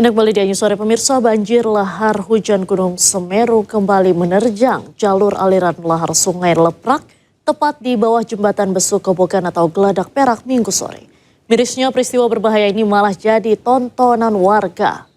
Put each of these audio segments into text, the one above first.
Anda kembali di Anyu Sore pemirsa, banjir lahar hujan Gunung Semeru kembali menerjang jalur aliran lahar Sungai Leprak tepat di bawah jembatan Besuk Kobokan atau Geladak Perak Minggu sore. Mirisnya peristiwa berbahaya ini malah jadi tontonan warga.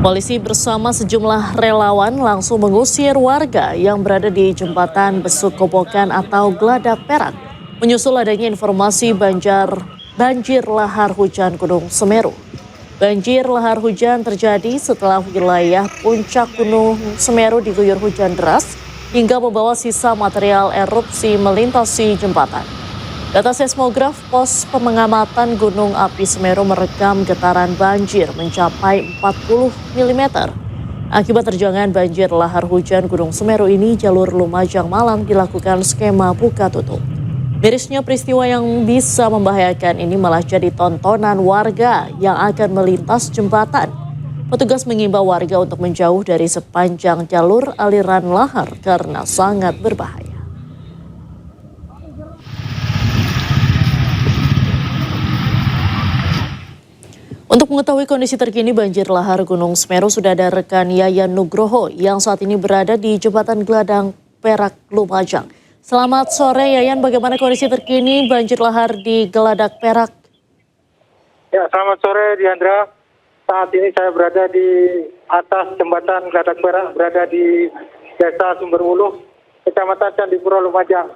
Polisi bersama sejumlah relawan langsung mengusir warga yang berada di jembatan Besuk Kobokan atau Geladak Perak, menyusul adanya informasi banjir lahar hujan Gunung Semeru. Banjir lahar hujan terjadi setelah wilayah puncak Gunung Semeru diguyur hujan deras hingga membawa sisa material erupsi melintasi jembatan. Data seismograf pos pengamatan Gunung Api Semeru merekam getaran banjir mencapai 40 mm. Akibat terjangan banjir lahar hujan Gunung Semeru ini, jalur Lumajang Malang dilakukan skema buka tutup. Mirisnya peristiwa yang bisa membahayakan ini malah jadi tontonan warga yang akan melintas jembatan. Petugas mengimbau warga untuk menjauh dari sepanjang jalur aliran lahar karena sangat berbahaya. Untuk mengetahui kondisi terkini banjir lahar Gunung Semeru sudah ada rekan Yayan Nugroho yang saat ini berada di jembatan Geladak Perak Lumajang. Selamat sore Yayan, bagaimana kondisi terkini banjir lahar di Geladak Perak? Ya, selamat sore Diandra. Saat ini saya berada di atas jembatan Geladak Perak, berada di Desa Sumberwuluh, Kecamatan Candipuro, Lumajang.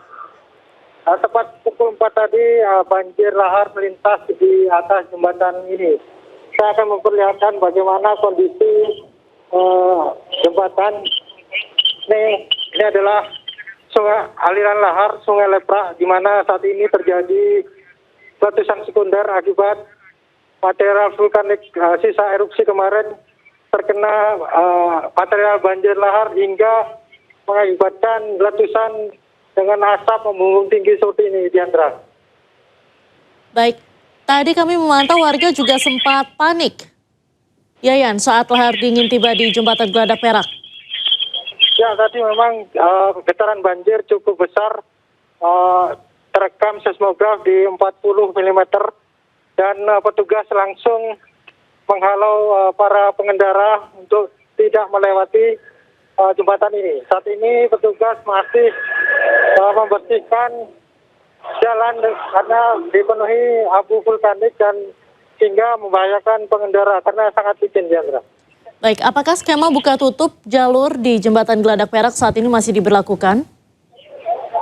Tepat pukul 4 tadi banjir lahar melintas di atas jembatan ini. Saya akan memperlihatkan bagaimana kondisi jembatan ini adalah aliran lahar Sungai Leprak, di mana saat ini terjadi letusan sekunder akibat material vulkanik sisa erupsi kemarin terkena material banjir lahar hingga mengakibatkan letusan dengan asap membumbung tinggi seperti ini, Diandra. Baik. Tadi kami memantau warga juga sempat panik, Yayan, saat lahar dingin tiba di jembatan Geladak Perak. Ya, tadi memang getaran banjir cukup besar, terekam seismograf di 40 mm, dan petugas langsung menghalau para pengendara untuk tidak melewati jembatan ini. Saat ini petugas masih membersihkan jalan karena dipenuhi abu vulkanik dan hingga membahayakan pengendara karena sangat licin, Diandra. Baik, apakah skema buka tutup jalur di jembatan Geladak Perak saat ini masih diberlakukan?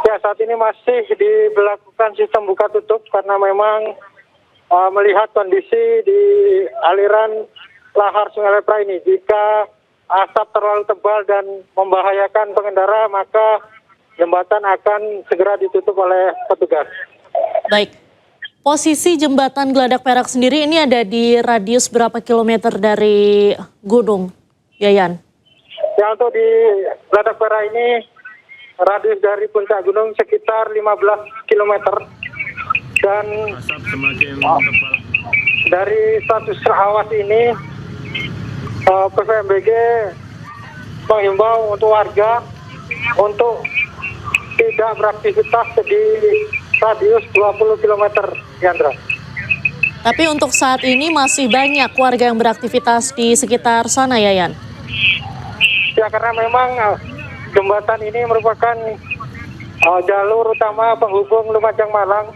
Ya, saat ini masih diberlakukan sistem buka tutup karena memang melihat kondisi di aliran lahar Sungai Leprak ini. Jika asap terlalu tebal dan membahayakan pengendara, maka jembatan akan segera ditutup oleh petugas. Baik, posisi jembatan Geladak Perak sendiri ini ada di radius berapa kilometer dari gunung, Yayan? Ya, untuk di Geladak Perak ini radius dari puncak gunung sekitar 15 kilometer. Dan dari status awas ini PVMBG menghimbau untuk warga untuk tidak beraktivitas di radius 20 km, Diandra. Tapi untuk saat ini masih banyak warga yang beraktivitas di sekitar sana, Yayan? Ya, karena memang jembatan ini merupakan jalur utama penghubung Lumajang Malang.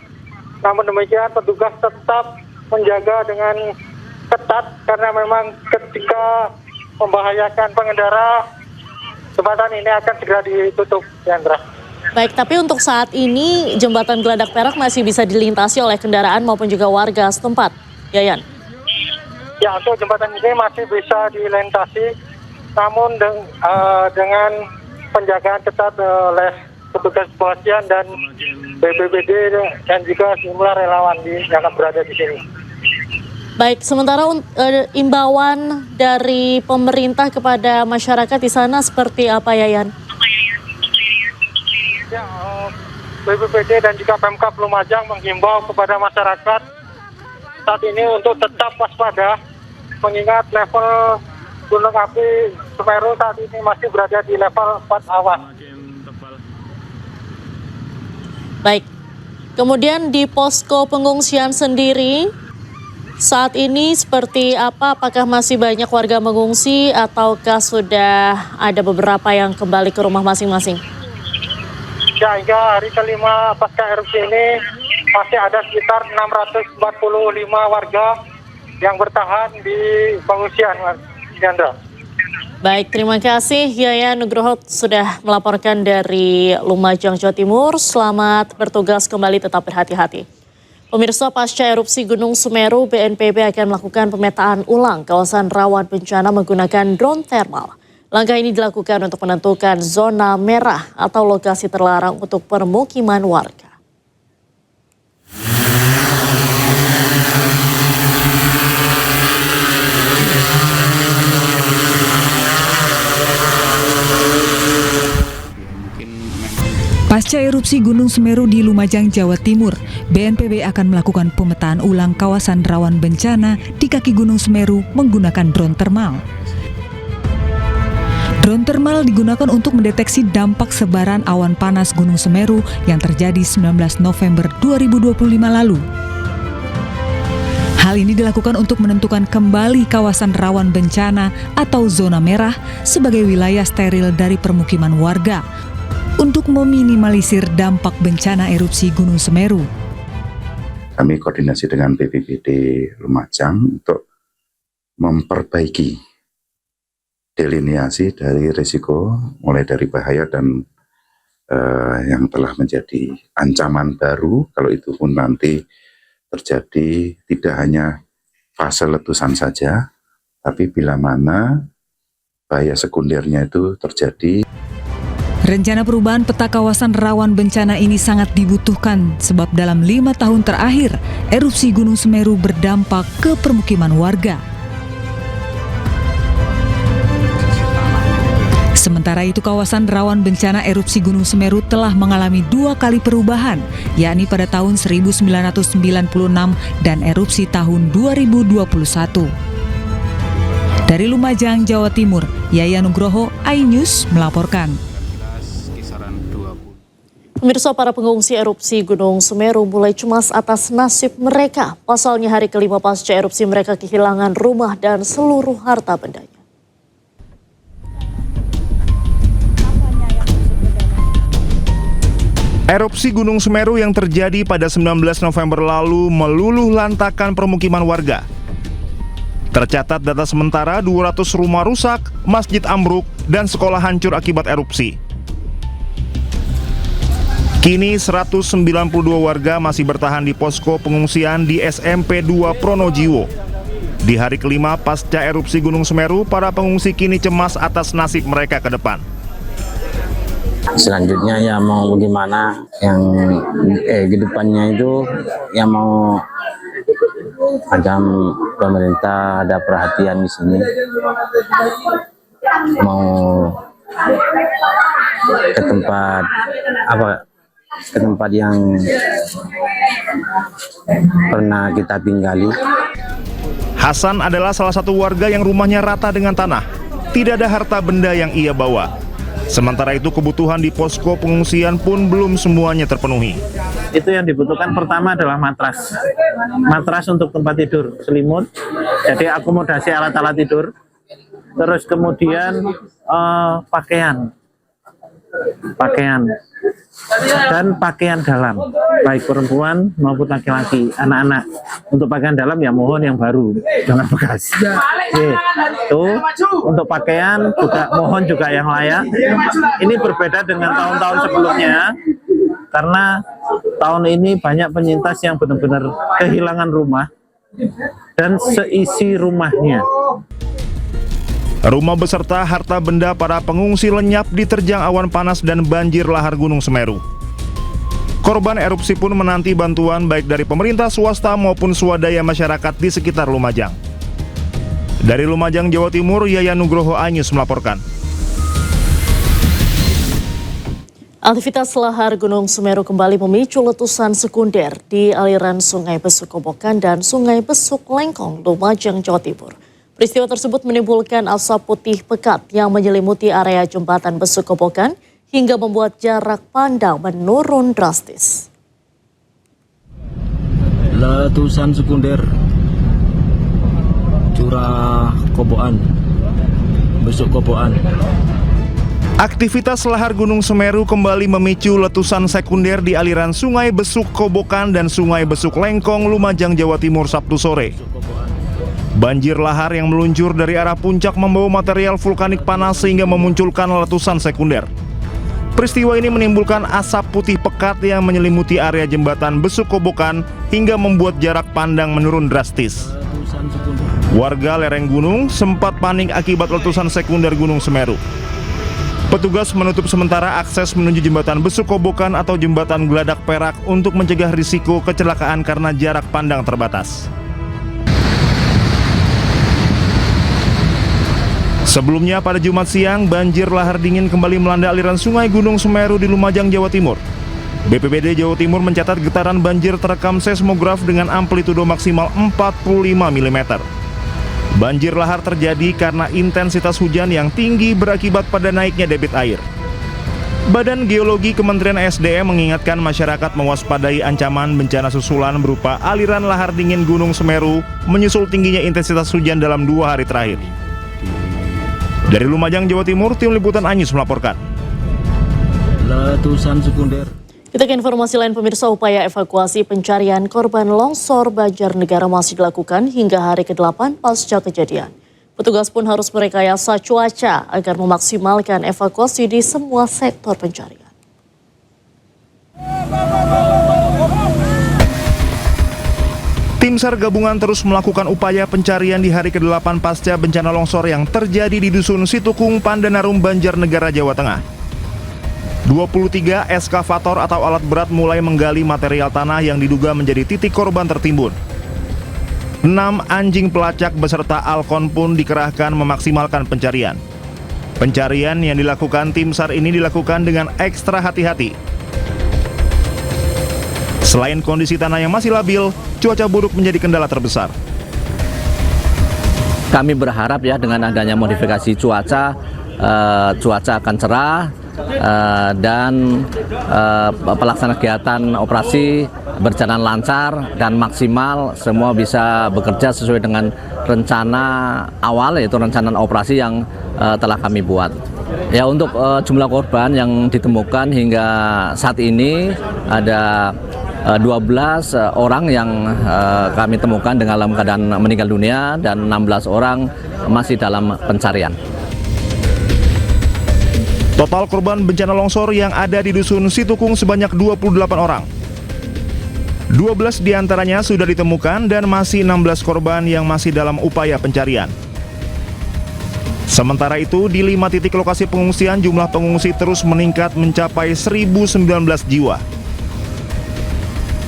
Namun demikian petugas tetap menjaga dengan ketat karena memang ketika membahayakan pengendara, jembatan ini akan segera ditutup, Diandra. Baik, tapi untuk saat ini jembatan Geladak Perak masih bisa dilintasi oleh kendaraan maupun juga warga setempat, Yayan? Ya, untuk jembatan ini masih bisa dilintasi, namun dengan penjagaan ketat oleh petugas kepolisian dan BPBD dan juga sejumlah relawan yang berada di sini. Baik, sementara imbauan dari pemerintah kepada masyarakat di sana seperti apa, Yayan? Ya, BPBD dan juga Pemkab Lumajang menghimbau kepada masyarakat saat ini untuk tetap waspada, mengingat level gunung api Semeru saat ini masih berada di level 4 awas. Baik, kemudian di posko pengungsian sendiri, saat ini seperti apa? Apakah masih banyak warga mengungsi ataukah sudah ada beberapa yang kembali ke rumah masing-masing? Ya, hingga hari kelima pasca erupsi ini masih ada sekitar 645 warga yang bertahan di pengungsian, Yandra. Baik, terima kasih Yaya Nugroho sudah melaporkan dari Lumajang, Jawa Timur. Selamat bertugas kembali, tetap berhati-hati. Pemirsa, pasca erupsi Gunung Semeru, BNPB akan melakukan pemetaan ulang kawasan rawan bencana menggunakan drone thermal. Langkah ini dilakukan untuk menentukan zona merah atau lokasi terlarang untuk permukiman warga. Pasca erupsi Gunung Semeru di Lumajang, Jawa Timur, BNPB akan melakukan pemetaan ulang kawasan rawan bencana di kaki Gunung Semeru menggunakan drone thermal. Drone thermal digunakan untuk mendeteksi dampak sebaran awan panas Gunung Semeru yang terjadi 19 November 2025 lalu. Hal ini dilakukan untuk menentukan kembali kawasan rawan bencana atau zona merah sebagai wilayah steril dari permukiman warga, untuk meminimalisir dampak bencana erupsi Gunung Semeru. Kami koordinasi dengan BPBD Lumajang untuk memperbaiki delineasi dari risiko, mulai dari bahaya dan yang telah menjadi ancaman baru, kalau itu pun nanti terjadi tidak hanya fase letusan saja, tapi bila mana bahaya sekundernya itu terjadi. Rencana perubahan peta kawasan rawan bencana ini sangat dibutuhkan sebab dalam 5 tahun terakhir, erupsi Gunung Semeru berdampak ke permukiman warga. Sementara itu, kawasan rawan bencana erupsi Gunung Semeru telah mengalami 2 kali perubahan, yakni pada tahun 1996 dan erupsi tahun 2021. Dari Lumajang, Jawa Timur, Yaya Nugroho, iNews melaporkan. Pemirsa, para pengungsi erupsi Gunung Semeru mulai cemas atas nasib mereka. Pasalnya hari kelima pasca erupsi mereka kehilangan rumah dan seluruh harta bendanya. Erupsi Gunung Semeru yang terjadi pada 19 November lalu meluluh lantakan permukiman warga. Tercatat data sementara 200 rumah rusak, masjid ambruk, dan sekolah hancur akibat erupsi. Kini 192 warga masih bertahan di posko pengungsian di SMP 2 Pronojiwo. Di hari kelima pasca erupsi Gunung Semeru, para pengungsi kini cemas atas nasib mereka ke depan. Selanjutnya ya mau bagaimana yang ke depannya itu yang mau macam pemerintah ada perhatian di sini, mau ke tempat yang pernah kita tinggali. Hasan adalah salah satu warga yang rumahnya rata dengan tanah. Tidak ada harta benda yang ia bawa. Sementara itu kebutuhan di posko pengungsian pun belum semuanya terpenuhi. Itu yang dibutuhkan pertama adalah matras. Matras untuk tempat tidur, selimut, jadi akomodasi alat-alat tidur. Terus kemudian pakaian dan pakaian dalam, baik perempuan maupun laki-laki, anak-anak. Untuk pakaian dalam ya mohon yang baru, jangan bekas. Itu untuk pakaian juga mohon juga yang layak. Ini berbeda dengan tahun-tahun sebelumnya, karena tahun ini banyak penyintas yang benar-benar kehilangan rumah dan seisi rumahnya. Rumah beserta harta benda para pengungsi lenyap diterjang awan panas dan banjir lahar Gunung Semeru. Korban erupsi pun menanti bantuan baik dari pemerintah swasta maupun swadaya masyarakat di sekitar Lumajang. Dari Lumajang, Jawa Timur, Yaya Nugroho, iNews melaporkan. Aktivitas lahar Gunung Semeru kembali memicu letusan sekunder di aliran Sungai Besuk Kobokan dan Sungai Besuk Lengkong, Lumajang, Jawa Timur. Peristiwa tersebut menimbulkan asap putih pekat yang menyelimuti area jembatan Besuk Kobokan hingga membuat jarak pandang menurun drastis. Letusan sekunder curah Kobokan, Besuk Kobokan. Aktivitas lahar Gunung Semeru kembali memicu letusan sekunder di aliran Sungai Besuk Kobokan dan Sungai Besuk Lengkong, Lumajang, Jawa Timur, Sabtu sore. Banjir lahar yang meluncur dari arah puncak membawa material vulkanik panas sehingga memunculkan letusan sekunder. Peristiwa ini menimbulkan asap putih pekat yang menyelimuti area jembatan Besuk Kobokan hingga membuat jarak pandang menurun drastis. Warga lereng gunung sempat panik akibat letusan sekunder Gunung Semeru. Petugas menutup sementara akses menuju jembatan Besuk Kobokan atau jembatan Geladak Perak untuk mencegah risiko kecelakaan karena jarak pandang terbatas. Sebelumnya pada Jumat siang, banjir lahar dingin kembali melanda aliran Sungai Gunung Semeru di Lumajang, Jawa Timur. BPBD Jawa Timur mencatat getaran banjir terekam seismograf dengan amplitudo maksimal 45 mm. Banjir lahar terjadi karena intensitas hujan yang tinggi berakibat pada naiknya debit air. Badan Geologi Kementerian SDM mengingatkan masyarakat mewaspadai ancaman bencana susulan berupa aliran lahar dingin Gunung Semeru menyusul tingginya intensitas hujan dalam 2 hari terakhir. Dari Lumajang, Jawa Timur, tim liputan Anyus melaporkan. Letusan sekunder. Kita ke informasi lain, pemirsa. Upaya evakuasi pencarian korban longsor Banjarnegara masih dilakukan hingga hari ke-8 pasca kejadian. Petugas pun harus merekayasa cuaca agar memaksimalkan evakuasi di semua sektor pencarian. Tim SAR gabungan terus melakukan upaya pencarian di hari ke-8 pasca bencana longsor yang terjadi di Dusun Situkung, Pandanarum, Banjarnegara, Jawa Tengah. 23 eskavator atau alat berat mulai menggali material tanah yang diduga menjadi titik korban tertimbun. 6 anjing pelacak beserta Alkon pun dikerahkan memaksimalkan pencarian. Pencarian yang dilakukan tim SAR ini dilakukan dengan ekstra hati-hati. Selain kondisi tanah yang masih labil, cuaca buruk menjadi kendala terbesar. Kami berharap ya dengan adanya modifikasi cuaca akan cerah dan pelaksanaan kegiatan operasi berjalan lancar dan maksimal, semua bisa bekerja sesuai dengan rencana awal, yaitu rencana operasi yang telah kami buat. Ya, untuk jumlah korban yang ditemukan hingga saat ini ada 12 orang yang kami temukan dalam keadaan meninggal dunia dan 16 orang masih dalam pencarian. Total korban bencana longsor yang ada di Dusun Situkung sebanyak 28 orang. 12 diantaranya sudah ditemukan dan masih 16 korban yang masih dalam upaya pencarian. Sementara itu, di 5 titik lokasi pengungsian jumlah pengungsi terus meningkat mencapai 1.019 jiwa.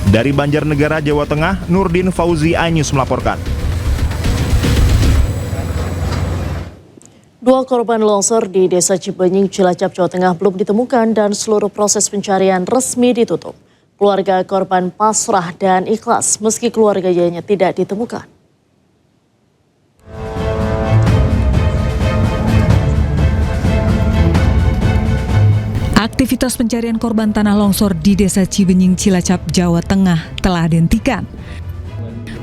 Dari Banjarnegara, Jawa Tengah, Nurdin Fauzi, Anyus melaporkan. 2 korban longsor di Desa Cibenying, Cilacap, Jawa Tengah belum ditemukan dan seluruh proses pencarian resmi ditutup. Keluarga korban pasrah dan ikhlas meski keluarganya tidak ditemukan. Aktivitas pencarian korban tanah longsor di Desa Cibenying, Cilacap, Jawa Tengah telah dihentikan.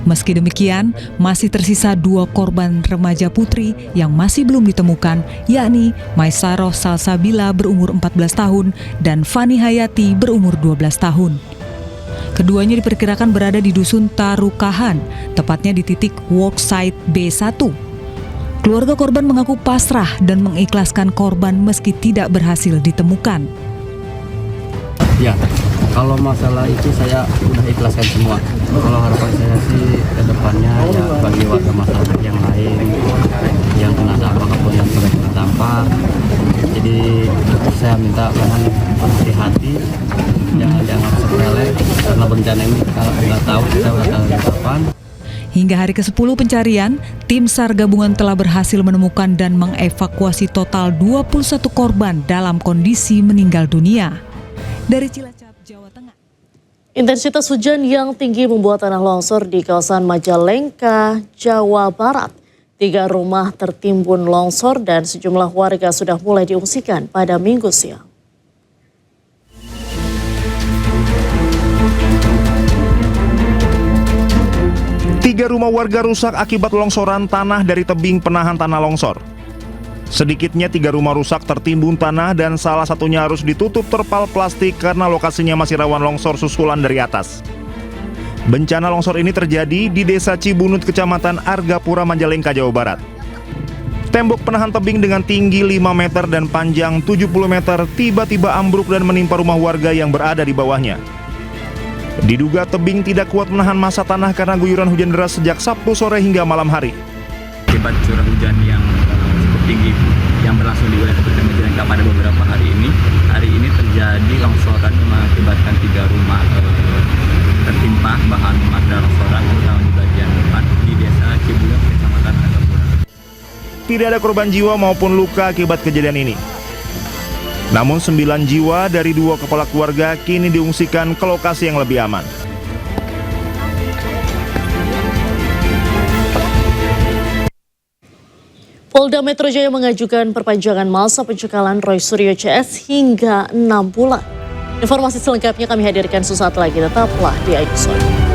Meski demikian, masih tersisa 2 korban remaja putri yang masih belum ditemukan, yakni Maisaroh Salsabila berumur 14 tahun dan Fani Hayati berumur 12 tahun. Keduanya diperkirakan berada di Dusun Tarukahan, tepatnya di titik worksite B1. Keluarga korban mengaku pasrah dan mengikhlaskan korban meski tidak berhasil ditemukan. Ya, kalau masalah itu saya sudah ikhlaskan semua. Kalau harapan saya sih ke depannya ya bagi warga masyarakat yang lain yang kena dampak ataupun yang sudah kena dampak. Jadi saya minta mohon hati-hati, jangan dianggap sepele karena bencana ini kita nggak tahu kita bakal kapan. Hingga hari ke-10 pencarian, tim SAR gabungan telah berhasil menemukan dan mengevakuasi total 21 korban dalam kondisi meninggal dunia. Dari Cilacap, Jawa Tengah. Intensitas hujan yang tinggi membuat tanah longsor di kawasan Majalengka, Jawa Barat. 3 rumah tertimbun longsor dan sejumlah warga sudah mulai diungsikan pada Minggu siang. Tiga rumah warga rusak akibat longsoran tanah dari tebing penahan tanah longsor. Sedikitnya 3 rumah rusak tertimbun tanah dan salah satunya harus ditutup terpal plastik karena lokasinya masih rawan longsor susulan dari atas. Bencana longsor ini terjadi di Desa Cibunut, Kecamatan Argapura, Majalengka, Jawa Barat. Tembok penahan tebing dengan tinggi 5 meter dan panjang 70 meter tiba-tiba ambruk dan menimpa rumah warga yang berada di bawahnya. Diduga tebing tidak kuat menahan massa tanah karena guyuran hujan deras sejak Sabtu sore hingga malam hari. Akibat curah hujan yang cukup tinggi yang berlangsung di wilayah Kabupaten Majalengka pada beberapa hari ini terjadi longsoran yang mengakibatkan 3 rumah tertimpa bahan material longsoran terutama di bagian depan di Desa Cibunut, Kecamatan Argapura. Tidak ada korban jiwa maupun luka akibat kejadian ini. Namun 9 jiwa dari 2 kepala keluarga kini diungsikan ke lokasi yang lebih aman. Polda Metro Jaya mengajukan perpanjangan masa pencekalan Roy Suryo CS hingga 6 bulan. Informasi selengkapnya kami hadirkan sesaat lagi, tetaplah di Icon.